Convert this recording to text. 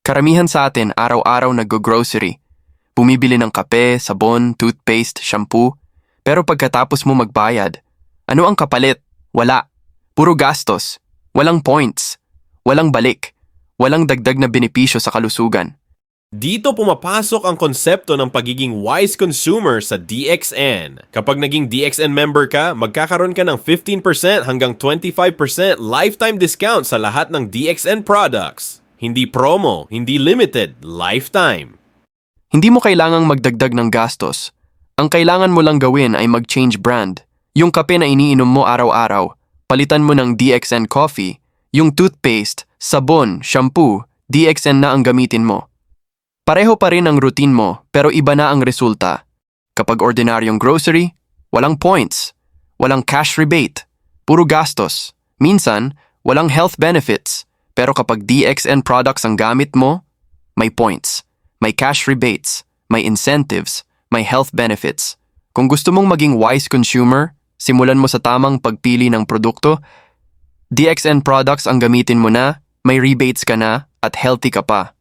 Karamihan sa atin araw-araw nag-grocery. Bumibili ng kape, sabon, toothpaste, shampoo. Pero pagkatapos mo magbayad, ano ang kapalit? Wala. Puro gastos. Walang points. Walang balik. Walang dagdag na benepisyo sa kalusugan. Dito pumapasok ang konsepto ng pagiging wise consumer sa DXN. Kapag naging DXN member ka, magkakaroon ka ng 15% hanggang 25% lifetime discount sa lahat ng DXN products. Hindi promo, hindi limited, lifetime. Hindi mo kailangang magdagdag ng gastos. Ang kailangan mo lang gawin ay mag-change brand. Yung kape na iniinom mo araw-araw, palitan mo ng DXN coffee. Yung toothpaste, sabon, shampoo, DXN na ang gamitin mo. Pareho pa rin ang routine mo pero iba na ang resulta. Kapag ordinaryong grocery, walang points, walang cash rebate, puro gastos. Minsan, walang health benefits. Pero kapag DXN products ang gamit mo, may points, may cash rebates, may incentives, may health benefits. Kung gusto mong maging wise consumer, simulan mo sa tamang pagpili ng produkto. DXN products ang gamitin mo na, may rebates ka na, at healthy ka pa.